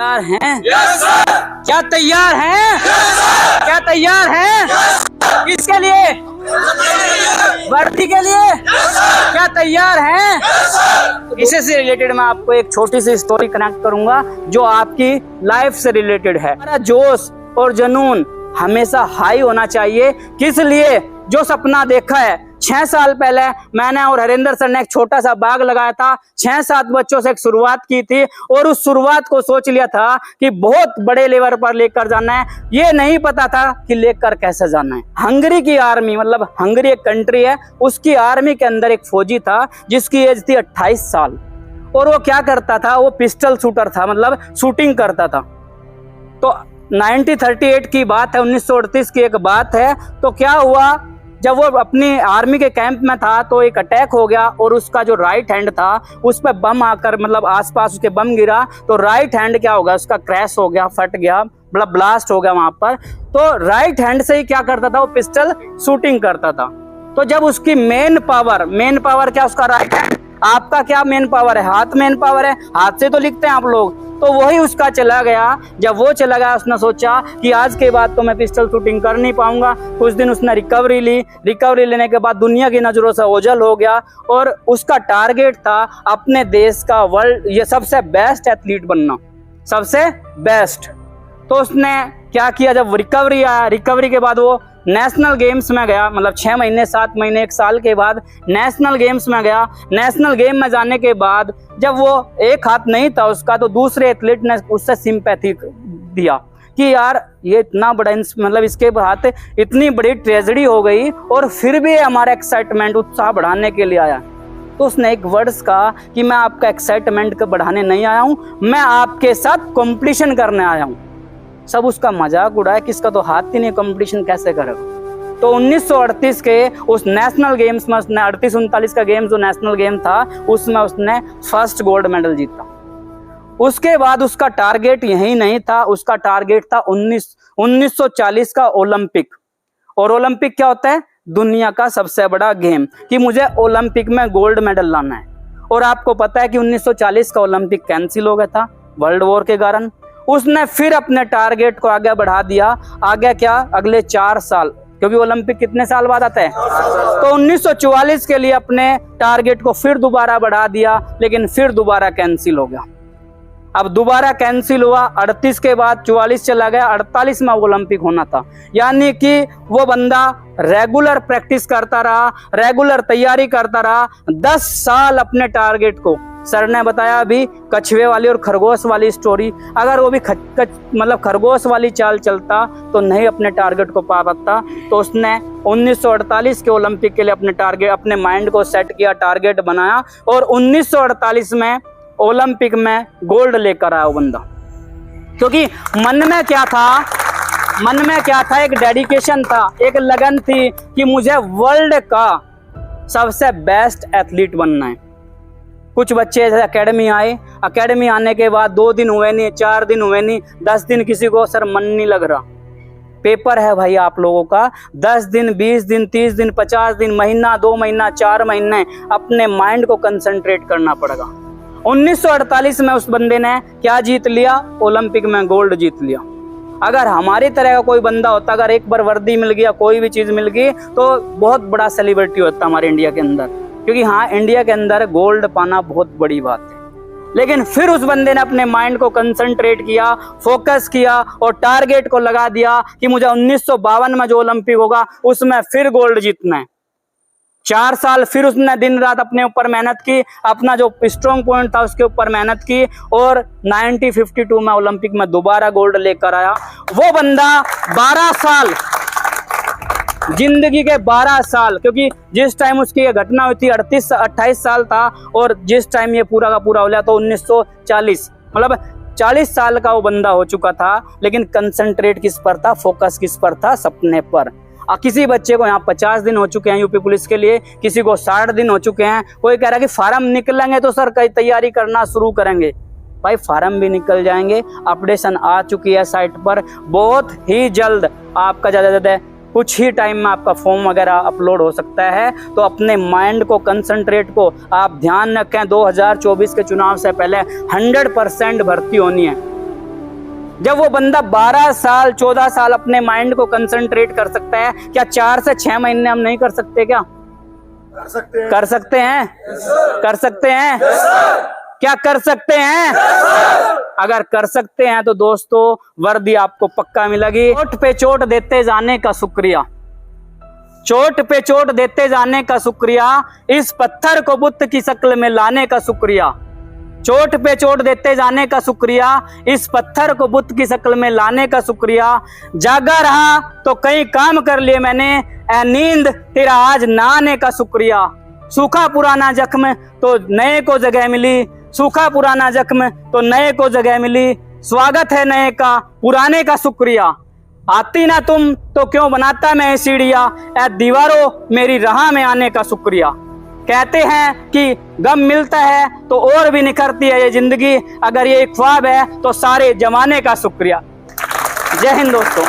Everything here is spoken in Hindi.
तैयार हैं? Yes sir. क्या तैयार हैं? Yes sir. क्या तैयार हैं? यस। किसके लिए? वर्दी के लिए? Yes sir. क्या तैयार हैं? Yes sir. इसी से रिलेटेड मैं आपको एक छोटी सी स्टोरी कनेक्ट करूंगा जो आपकी लाइफ से रिलेटेड है। हमारा जोश और जुनून हमेशा हाई होना चाहिए। किस लिए? जो सपना देखा है 6 साल पहले मैंने और हरिंदर सर ने एक छोटा सा बाग लगाया था। 6-7 बच्चों से एक शुरुआत की थी और उस शुरुआत को सोच लिया था कि बहुत बड़े लेवल पर लेकर जाना है। ये नहीं पता था कि लेकर कैसे जाना है। हंगरी की आर्मी, मतलब हंगरी एक कंट्री है, उसकी आर्मी के अंदर एक फौजी था जिसकी एज थी 28 साल और वो क्या करता था, वो पिस्टल शूटर था, मतलब शूटिंग करता था। तो 1938 की बात है, 1938 की एक बात है। तो क्या हुआ, जब वो अपनी आर्मी के कैंप में था तो एक अटैक हो गया और उसका जो राइट हैंड था उस पर बम आकर, मतलब आसपास उसके बम गिरा तो राइट हैंड क्या हो गया, उसका क्रैश हो गया, फट गया, मतलब ब्लास्ट हो गया वहां पर। तो राइट हैंड से ही क्या करता था, वो पिस्टल शूटिंग करता था। तो जब उसकी मेन पावर क्या, उसका राइट हैंड। आपका क्या मेन पावर है? हाथ मेन पावर है, हाथ से तो लिखते हैं आप लोग। तो वही उसका चला गया। जब वो चला गया उसने सोचा कि आज के बाद तो मैं पिस्टल शूटिंग कर नहीं पाऊंगा। कुछ दिन उसने रिकवरी ली। रिकवरी लेने के बाद दुनिया की नजरों से ओझल हो गया और उसका टारगेट था अपने देश का, वर्ल्ड, ये सबसे बेस्ट एथलीट बनना, सबसे बेस्ट। तो उसने क्या किया, जब रिकवरी आया, रिकवरी के बाद वो नेशनल गेम्स में गया, मतलब 6 महीने 7 महीने 1 साल के बाद नेशनल गेम्स में गया। नेशनल गेम में जाने के बाद जब वो एक हाथ नहीं था उसका, तो दूसरे एथलीट ने उससे सिंपैथी दिया कि यार ये इतना बड़ा, मतलब इसके हाथ इतनी बड़ी ट्रेजेडी हो गई और फिर भी हमारा एक्साइटमेंट, उत्साह बढ़ाने के लिए आया। तो उसने एक वर्ड्स कहा कि मैं आपका एक्साइटमेंट को बढ़ाने नहीं आया हूँ, मैं आपके साथ कंपटीशन करने आया हूँ। सब उसका मजाक उड़ाया कि इसका तो हाथ ही नहीं, कंपटीशन कैसे करेगा। तो 1938 के उस नेशनल गेम्स में उसने 38-39 का गेम जो नेशनल गेम था उसमें उसने फर्स्ट गोल्ड मेडल जीता। उसके बाद उसका टारगेट यही नहीं था, उसका टारगेट था 1940 का ओलंपिक। और ओलंपिक क्या होता है? दुनिया का सबसे बड़ा गेम, कि मुझे ओलंपिक में गोल्ड मेडल लाना है। और आपको पता है कि 1940 का ओलंपिक कैंसिल हो गया था वर्ल्ड वॉर के कारण। उसने फिर अपने टारगेट को आगे बढ़ा दिया। आगे क्या, अगले 4 साल, क्योंकि ओलंपिक कितने साल बाद आता है, तो 1944 के लिए अपने टारगेट को फिर दोबारा बढ़ा दिया, लेकिन फिर दोबारा कैंसिल हो गया। अब दोबारा कैंसिल हुआ, 38 के बाद 44 चला गया, 48 में ओलंपिक होना था। यानी कि वो बंदा रेगुलर प्रैक्टिस करता रहा, रेगुलर तैयारी करता रहा, 10 साल अपने टारगेट को। सर ने बताया अभी कछुए वाली और खरगोश वाली स्टोरी, अगर वो भी मतलब खरगोश वाली चाल चलता तो नहीं अपने टारगेट को पा पाता। तो उसने 1948 के ओलंपिक के लिए अपने टारगेट, अपने माइंड को सेट किया, टारगेट बनाया और 1948 में ओलंपिक में गोल्ड लेकर आया वो बंदा। क्योंकि मन में क्या था, एक डेडिकेशन था, एक लगन थी कि मुझे वर्ल्ड का सबसे बेस्ट एथलीट बनना है। कुछ बच्चे ऐसे अकेडमी आए, अकेडमी आने के बाद 2 दिन हुए नहीं, 4 दिन हुए नहीं, 10 दिन किसी को सर मन नहीं लग रहा। पेपर है भाई आप लोगों का, 10 दिन 20 दिन 30 दिन 50 दिन, महीना 2 महीना 4 महीने अपने माइंड को कंसंट्रेट करना पड़ेगा। 1948 में उस बंदे ने क्या जीत लिया, ओलंपिक में गोल्ड जीत लिया। अगर हमारी तरह का कोई बंदा होता, अगर एक बार वर्दी मिल गया, कोई भी चीज मिल गई, तो बहुत बड़ा सेलिब्रिटी होता हमारे इंडिया के अंदर। क्योंकि हाँ, इंडिया के अंदर गोल्ड पाना बहुत बड़ी बात है। लेकिन फिर उस बंदे ने अपने माइंड को कंसंट्रेट किया, फोकस किया और टारगेट को लगा दिया कि मुझे 1952 में जो ओलंपिक होगा उसमें फिर गोल्ड जीतना है। 4 साल फिर उसने दिन रात अपने ऊपर मेहनत की, अपना जो स्ट्रॉन्ग पॉइंट था उसके ऊपर मेहनत की और 1952 में ओलंपिक में दोबारा गोल्ड लेकर आया। वो बंदा 12 साल, जिंदगी के 12 साल, क्योंकि जिस टाइम उसकी ये घटना हुई थी 28 साल था और जिस टाइम ये पूरा का पूरा हो गया तो 1940, मतलब 40 साल का वो बंदा हो चुका था। लेकिन कंसंट्रेट किस पर था, फोकस किस पर था, सपने पर। किसी बच्चे को यहाँ 50 दिन हो चुके हैं यूपी पुलिस के लिए, किसी को 60 दिन हो चुके हैं। कोई कह रहा है कि फार्म निकलेंगे तो सर कई तैयारी करना शुरू करेंगे। भाई फार्म भी निकल जाएंगे, अपडेशन आ चुकी है साइट पर, बहुत ही जल्द आपका ज़्यादा कुछ ही टाइम में आपका फॉर्म वगैरह अपलोड हो सकता है। तो अपने माइंड को, कंसंट्रेट को आप ध्यान रखें। 2024 के चुनाव से पहले 100% भर्ती होनी है। जब वो बंदा 12 साल 14 साल अपने माइंड को कंसंट्रेट कर सकता है, क्या 4 से 6 महीने हम नहीं कर सकते? क्या कर सकते हैं? कर सकते हैं? कर सकते हैं? क्या कर सकते हैं? अगर कर सकते हैं तो दोस्तों वर्दी आपको पक्का मिलेगी। चोट पे चोट देते जाने का शुक्रिया, चोट पे चोट देते जाने का शुक्रिया, इस पत्थर को बुत की शक्ल में लाने का शुक्रिया। चोट पे चोट देते जाने का शुक्रिया, इस पत्थर को बुत की शक्ल में लाने का शुक्रिया। जागा रहा तो कई काम कर लिए मैंने, ऐ नींद तेरा आज ना आने का शुक्रिया। सूखा पुराना जख्म तो नए को जगह मिली, सूखा पुराना जख्म तो नए को जगह मिली। स्वागत है नए का, पुराने का शुक्रिया। आती ना तुम तो क्यों बनाता मैं सीढ़ियां, ऐ दीवारों मेरी राह में आने का शुक्रिया। कहते हैं कि गम मिलता है तो और भी निखरती है ये जिंदगी, अगर ये एक ख्वाब है तो सारे जमाने का शुक्रिया। जय हिंद दोस्तों।